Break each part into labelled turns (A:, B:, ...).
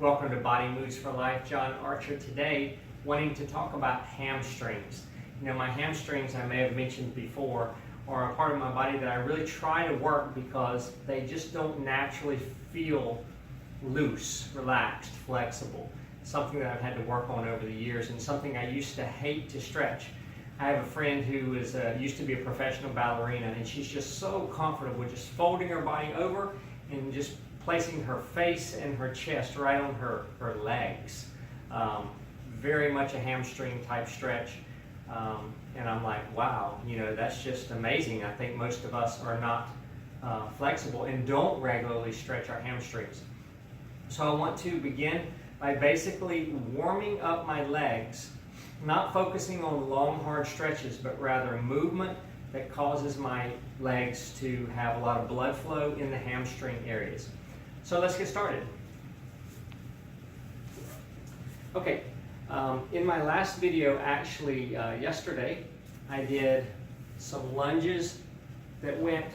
A: Welcome to Body Moves for Life. John Archer today, wanting to talk about hamstrings. You know, my hamstrings, I may have mentioned before, are a part of my body that I really try to work because they just don't naturally feel loose, relaxed, flexible. Something that I've had to work on over the years and something I used to hate to stretch. I have a friend who used to be a professional ballerina, and she's just so comfortable with just folding her body over and just placing her face and her chest right on her legs. Very much a hamstring type stretch. And I'm like, wow, you know, that's just amazing. I think most of us are not flexible and don't regularly stretch our hamstrings. So I want to begin by basically warming up my legs, not focusing on long, hard stretches, but rather movement that causes my legs to have a lot of blood flow in the hamstring areas. So let's get started. Okay, in my last video, actually yesterday, I did some lunges that went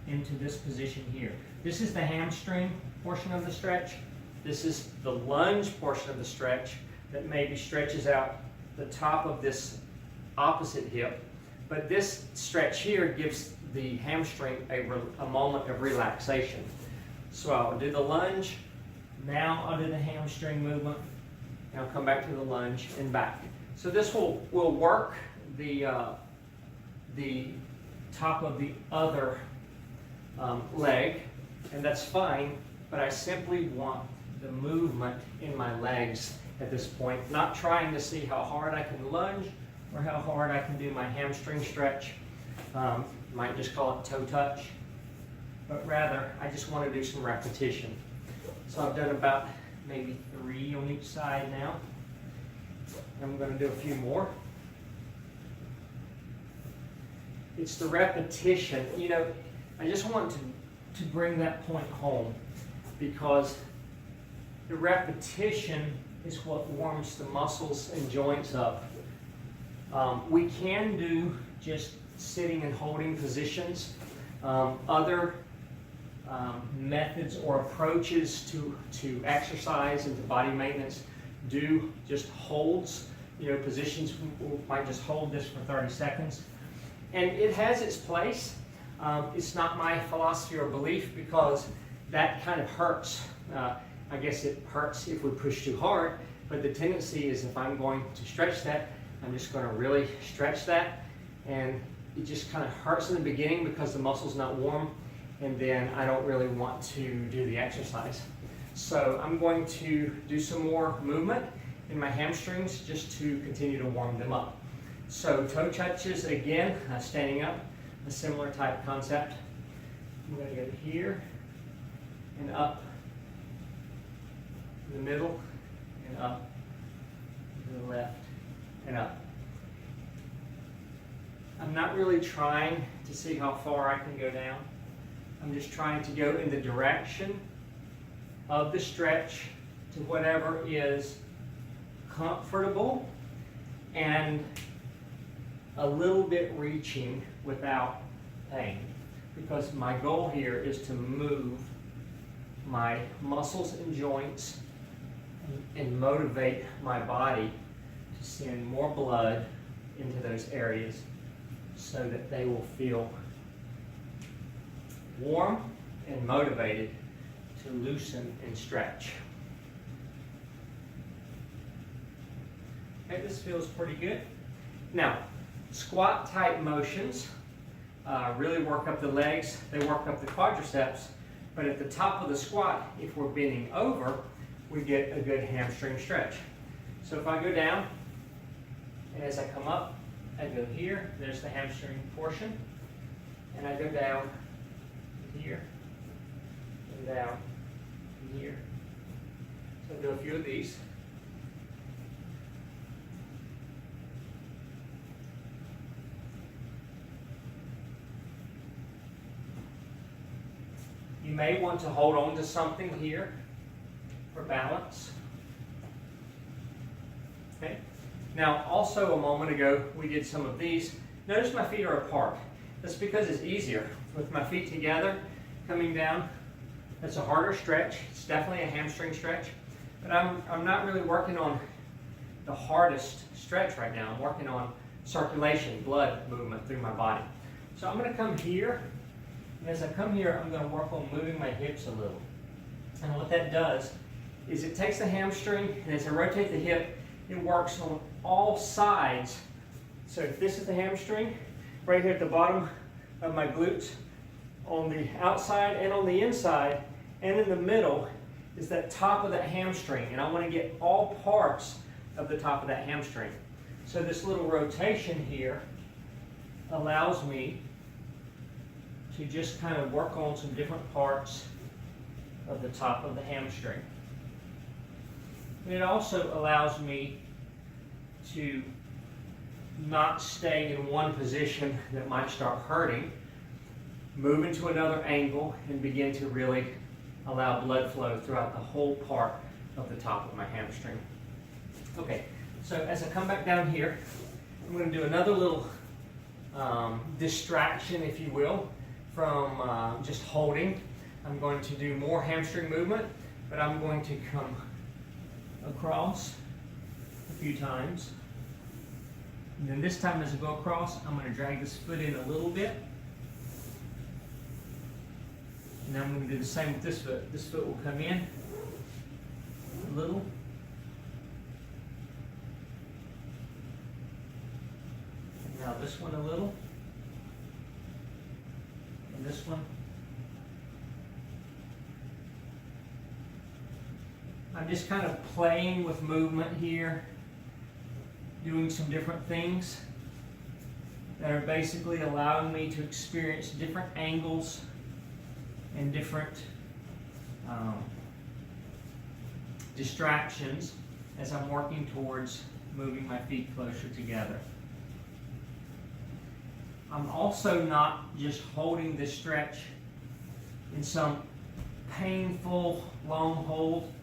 A: into this position here. This is the hamstring portion of the stretch. This is the lunge portion of the stretch that maybe stretches out the top of this opposite hip. But this stretch here gives the hamstring a moment of relaxation. So I'll do the lunge, now I'll do the hamstring movement, and I'll come back to the lunge and back. So this will work the top of the other leg, and that's fine, but I simply want the movement in my legs at this point, not trying to see how hard I can lunge or how hard I can do my hamstring stretch. Might just call it toe touch, but rather I just want to do some repetition. So I've done about maybe 3 on each side now. I'm going to do a few more. It's the repetition. You know, I just want to bring that point home because the repetition is what warms the muscles and joints up. We can do just sitting and holding positions. Other methods or approaches to exercise and to body maintenance do just holds, you know, positions. We might just hold this for 30 seconds. And it has its place. It's not my philosophy or belief because that kind of hurts. I guess it hurts if we push too hard, but the tendency is if I'm going to stretch that, I'm just going to really stretch that, and it just kind of hurts in the beginning because the muscle's not warm, and then I don't really want to do the exercise. So I'm going to do some more movement in my hamstrings just to continue to warm them up. So toe touches again, standing up, a similar type concept. I'm going to go here and up, in the middle, and up, to the left, and up. I'm not really trying to see how far I can go down. I'm just trying to go in the direction of the stretch to whatever is comfortable and a little bit reaching without pain. Because my goal here is to move my muscles and joints and motivate my body to send more blood into those areas so that they will feel warm and motivated to loosen and stretch. Okay, this feels pretty good. Now, squat type motions really work up the legs, they work up the quadriceps, but at the top of the squat, if we're bending over, we get a good hamstring stretch. So if I go down, and as I come up, I go here, there's the hamstring portion, and I go down here, and down here. So I'll do a few of these. You may want to hold on to something here for balance. Okay. Now, also a moment ago, we did some of these. Notice my feet are apart. That's because it's easier. With my feet together, coming down, that's a harder stretch. It's definitely a hamstring stretch. But I'm not really working on the hardest stretch right now. I'm working on circulation, blood movement through my body. So I'm going to come here, and as I come here, I'm going to work on moving my hips a little. And what that does is it takes the hamstring, and as I rotate the hip, it works on all sides. So if this is the hamstring, right here at the bottom of my glutes, on the outside and on the inside, and in the middle is that top of that hamstring, and I want to get all parts of the top of that hamstring. So this little rotation here allows me to just kind of work on some different parts of the top of the hamstring. And it also allows me to not stay in one position that might start hurting, move into another angle, and begin to really allow blood flow throughout the whole part of the top of my hamstring. Okay, so as I come back down here, I'm going to do another little distraction, if you will, from just holding. I'm going to do more hamstring movement, but I'm going to come across a few times. And then this time as I go across, I'm going to drag this foot in a little bit. And then I'm going to do the same with this foot. This foot will come in a little. And now this one a little. And this one. I'm just kind of playing with movement here, doing some different things that are basically allowing me to experience different angles and different distractions as I'm working towards moving my feet closer together. I'm also not just holding this stretch in some painful long hold,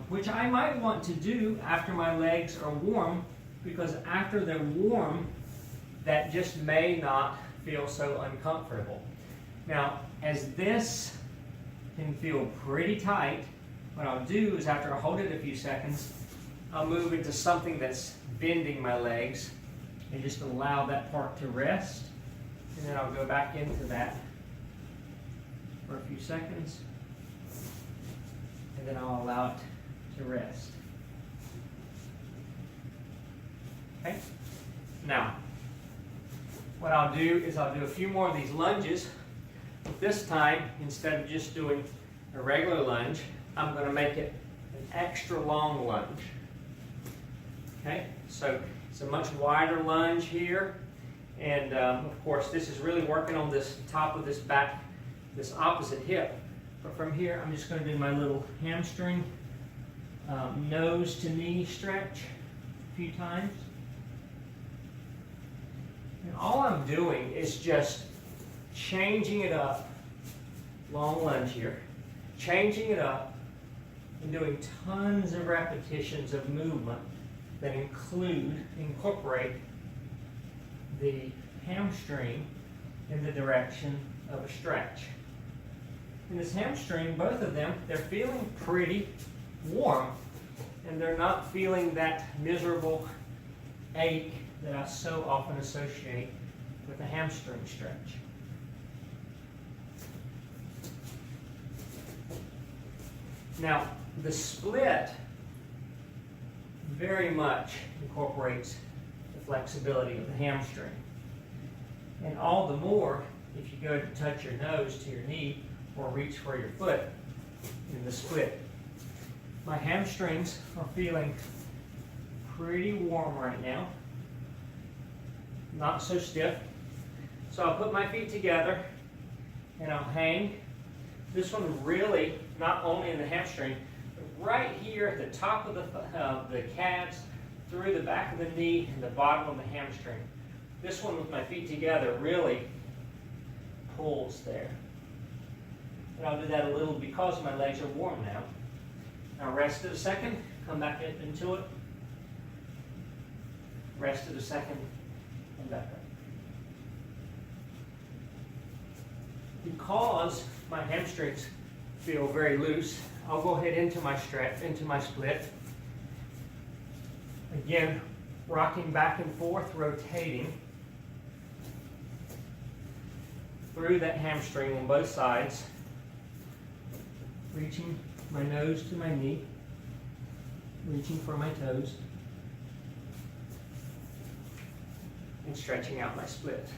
A: which I might want to do after my legs are warm, because after they're warm, that just may not feel so uncomfortable. Now, as this can feel pretty tight, what I'll do is after I hold it a few seconds, I'll move into something that's bending my legs and just allow that part to rest. And then I'll go back into that for a few seconds. And then I'll allow it to rest. Okay? Now, what I'll do is I'll do a few more of these lunges. But this time, instead of just doing a regular lunge, I'm going to make it an extra long lunge. Okay? So it's a much wider lunge here. And of course, this is really working on this top of this back, this opposite hip. But from here, I'm just going to do my little hamstring nose to knee stretch a few times. And all I'm doing is just changing it up, long lunge here, changing it up and doing tons of repetitions of movement that incorporate the hamstring in the direction of a stretch. In this hamstring, both of them, they're feeling pretty warm, and they're not feeling that miserable ache that I so often associate with a hamstring stretch. Now, the split very much incorporates the flexibility of the hamstring. And all the more if you go to touch your nose to your knee or reach for your foot in the split. My hamstrings are feeling pretty warm right now. Not so stiff. So I'll put my feet together and I'll hang. This one really, not only in the hamstring, but right here at the top of the calves, through the back of the knee and the bottom of the hamstring. This one with my feet together really pulls there. And I'll do that a little because my legs are warm now. Now rest it a second, come back up into it. Rest it a second, and back up. Because my hamstrings feel very loose. I'll go ahead into my stretch, into my split. Again, rocking back and forth, rotating through that hamstring on both sides, reaching my nose to my knee, reaching for my toes, and stretching out my split.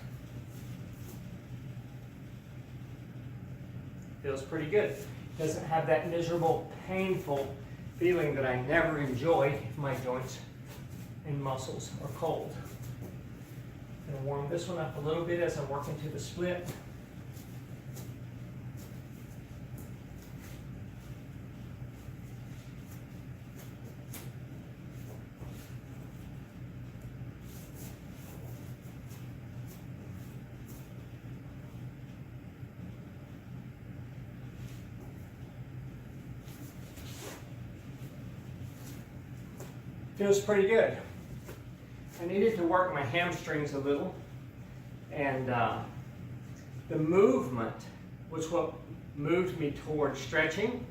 A: Feels pretty good. Doesn't have that miserable, painful feeling that I never enjoy if my joints and muscles are cold. I'm going to warm this one up a little bit as I work into the split. Feels pretty good. I needed to work my hamstrings a little, and the movement was what moved me towards stretching.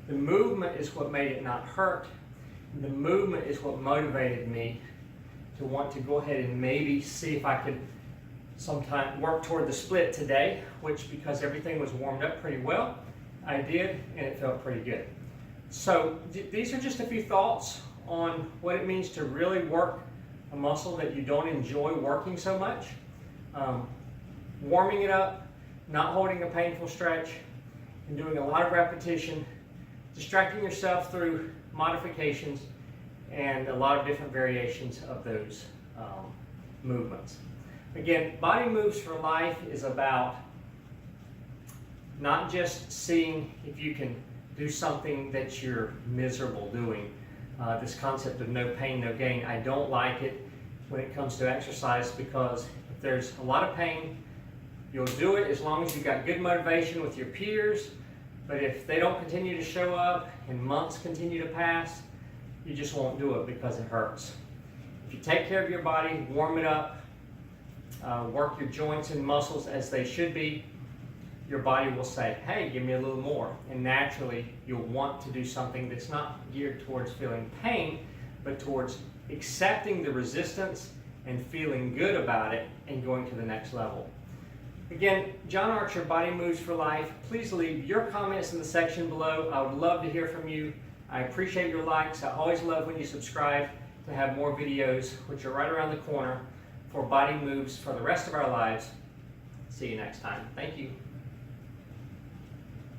A: The movement is what made it not hurt. The movement is what motivated me to want to go ahead and maybe see if I could sometime work toward the split today, which, because everything was warmed up pretty well, I did, and it felt pretty good. So these are just a few thoughts on what it means to really work a muscle that you don't enjoy working so much. Warming it up, not holding a painful stretch, and doing a lot of repetition, distracting yourself through modifications, and a lot of different variations of those movements. Again, Body Moves for Life is about not just seeing if you can do something that you're miserable doing. This concept of no pain, no gain, I don't like it when it comes to exercise, because if there's a lot of pain, you'll do it as long as you've got good motivation with your peers, but if they don't continue to show up and months continue to pass, you just won't do it because it hurts. If you take care of your body, warm it up, work your joints and muscles as they should be, your body will say, hey, give me a little more. And naturally, you'll want to do something that's not geared towards feeling pain, but towards accepting the resistance and feeling good about it and going to the next level. Again, John Archer, Body Moves for Life. Please leave your comments in the section below. I would love to hear from you. I appreciate your likes. I always love when you subscribe to have more videos, which are right around the corner, for Body Moves for the rest of our lives. See you next time. Thank you.